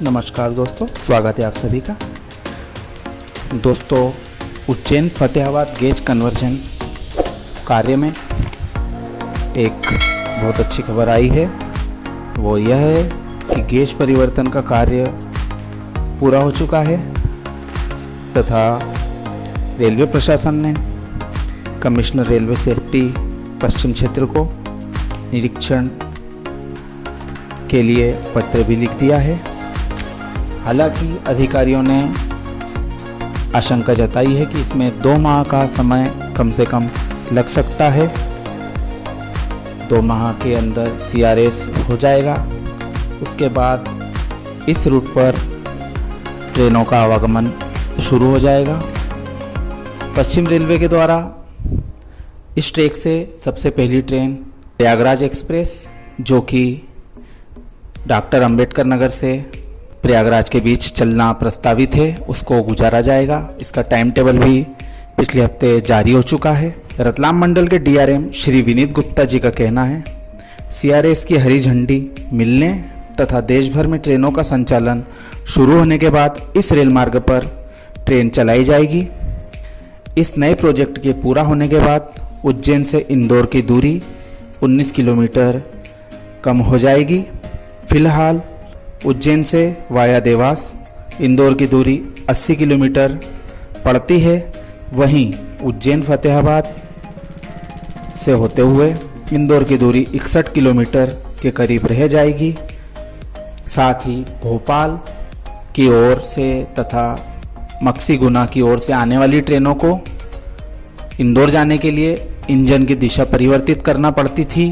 नमस्कार दोस्तों, स्वागत है आप सभी का। दोस्तों, उज्जैन फतेहाबाद गेज कन्वर्जन कार्य में एक बहुत अच्छी खबर आई है। वो यह है कि गेज परिवर्तन का कार्य पूरा हो चुका है तथा रेलवे प्रशासन ने कमिश्नर रेलवे सेफ्टी पश्चिम क्षेत्र को निरीक्षण के लिए पत्र भी लिख दिया है। हालांकि अधिकारियों ने आशंका जताई है कि इसमें 2 माह का समय कम से कम लग सकता है। 2 माह के अंदर CRS हो जाएगा। उसके बाद इस रूट पर ट्रेनों का आवागमन शुरू हो जाएगा। पश्चिम रेलवे के द्वारा इस ट्रैक से सबसे पहली ट्रेन प्रयागराज एक्सप्रेस, जो कि डॉक्टर अंबेडकर नगर से प्रयागराज के बीच चलना प्रस्तावित है, उसको गुजारा जाएगा। इसका टाइम टेबल भी पिछले हफ्ते जारी हो चुका है। रतलाम मंडल के DRM श्री विनीत गुप्ता जी का कहना है, CRS की हरी झंडी मिलने तथा देश भर में ट्रेनों का संचालन शुरू होने के बाद इस रेल मार्ग पर ट्रेन चलाई जाएगी। इस नए प्रोजेक्ट के पूरा होने के बाद उज्जैन से इंदौर की दूरी 19 किलोमीटर कम हो जाएगी। फिलहाल उज्जैन से वाया देवास इंदौर की दूरी 80 किलोमीटर पड़ती है। वहीं उज्जैन फतेहाबाद से होते हुए इंदौर की दूरी 61 किलोमीटर के करीब रह जाएगी। साथ ही भोपाल की ओर से तथा मक्सी गुना की ओर से आने वाली ट्रेनों को इंदौर जाने के लिए इंजन की दिशा परिवर्तित करना पड़ती थी,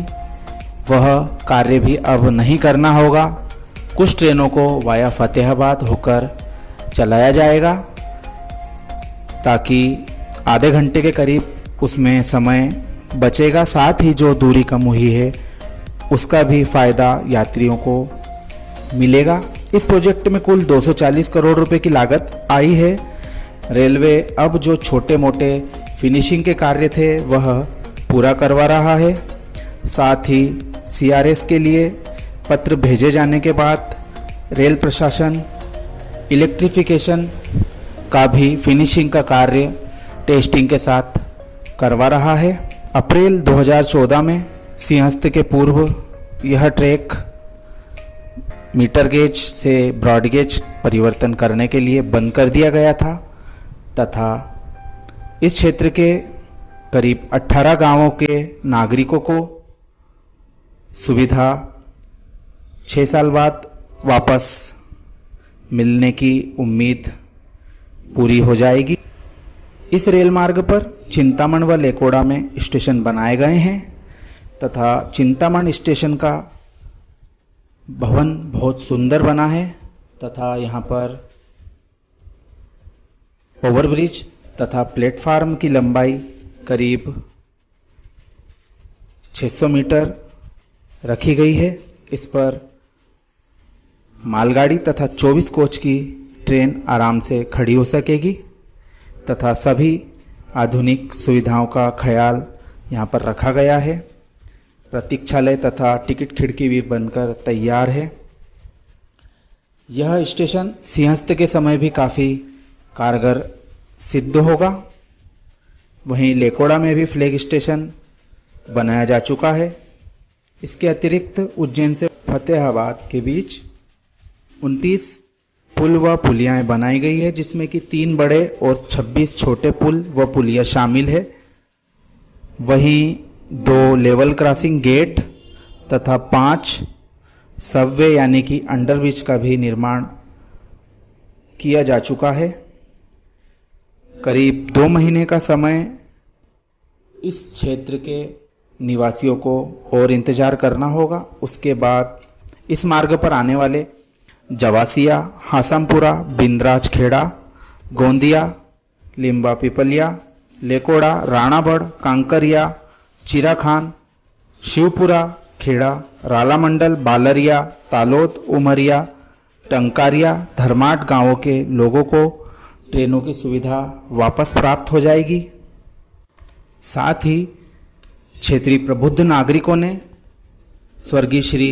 वह कार्य भी अब नहीं करना होगा। कुछ ट्रेनों को वाया फतेहाबाद होकर चलाया जाएगा ताकि आधे घंटे के करीब उसमें समय बचेगा। साथ ही जो दूरी कम हुई है उसका भी फायदा यात्रियों को मिलेगा। इस प्रोजेक्ट में कुल 240 करोड़ रुपए की लागत आई है। रेलवे अब जो छोटे मोटे फिनिशिंग के कार्य थे वह पूरा करवा रहा है। साथ ही CRS के लिए पत्र भेजे जाने के बाद रेल प्रशासन इलेक्ट्रिफिकेशन का भी फिनिशिंग का कार्य टेस्टिंग के साथ करवा रहा है। अप्रैल 2014 में सिंहस्थ के पूर्व यह ट्रैक मीटर गेज से ब्रॉड गेज परिवर्तन करने के लिए बंद कर दिया गया था तथा इस क्षेत्र के करीब 18 गांवों के नागरिकों को सुविधा 6 साल बाद वापस मिलने की उम्मीद पूरी हो जाएगी। इस रेल मार्ग पर चिंतामण व लेकोड़ा में स्टेशन बनाए गए हैं तथा चिंतामण स्टेशन का भवन बहुत सुंदर बना है तथा यहाँ पर ओवरब्रिज तथा प्लेटफार्म की लंबाई करीब 600 मीटर रखी गई है। इस पर मालगाड़ी तथा 24 कोच की ट्रेन आराम से खड़ी हो सकेगी तथा सभी आधुनिक सुविधाओं का ख्याल यहाँ पर रखा गया है। प्रतीक्षालय तथा टिकट खिड़की भी बनकर तैयार है। यह स्टेशन सिंहस्थ के समय भी काफ़ी कारगर सिद्ध होगा। वहीं लेकोड़ा में भी फ्लैग स्टेशन बनाया जा चुका है। इसके अतिरिक्त उज्जैन से फतेहाबाद के बीच 29 पुल व पुलियाएं बनाई गई है, जिसमें कि 3 बड़े और 26 छोटे पुल व पुलिया शामिल है। वहीं 2 लेवल क्रॉसिंग गेट तथा 5 सबवे यानी कि अंडरब्रिज का भी निर्माण किया जा चुका है। करीब 2 महीने का समय इस क्षेत्र के निवासियों को और इंतजार करना होगा। उसके बाद इस मार्ग पर आने वाले जवासिया, हासमपुरा, बिंद्राज खेड़ा, गोंदिया, लिम्बा पिपलिया, लेकोड़ा, राणाबड़, कांकरिया, चिराखान, शिवपुरा, खेड़ा, रालामंडल, बालरिया, तालोद, उमरिया, टंकारिया, धर्माट गांवों के लोगों को ट्रेनों की सुविधा वापस प्राप्त हो जाएगी। साथ ही क्षेत्रीय प्रबुद्ध नागरिकों ने स्वर्गीय श्री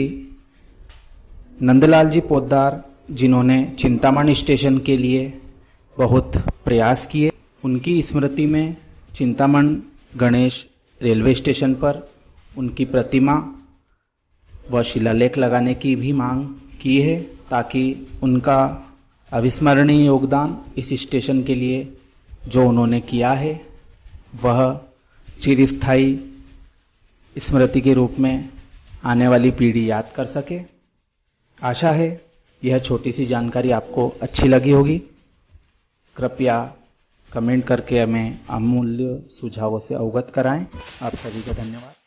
नंदलाल जी पोद्दार जिन्होंने चिंतामणि स्टेशन के लिए बहुत प्रयास किए, उनकी स्मृति में चिंतामण गणेश रेलवे स्टेशन पर उनकी प्रतिमा व शिलालेख लगाने की भी मांग की है, ताकि उनका अविस्मरणीय योगदान इस स्टेशन के लिए जो उन्होंने किया है वह चिरस्थायी स्मृति के रूप में आने वाली पीढ़ी याद कर सके। आशा है यह छोटी सी जानकारी आपको अच्छी लगी होगी। कृपया कमेंट करके हमें अमूल्य सुझावों से अवगत कराएं। आप सभी का धन्यवाद।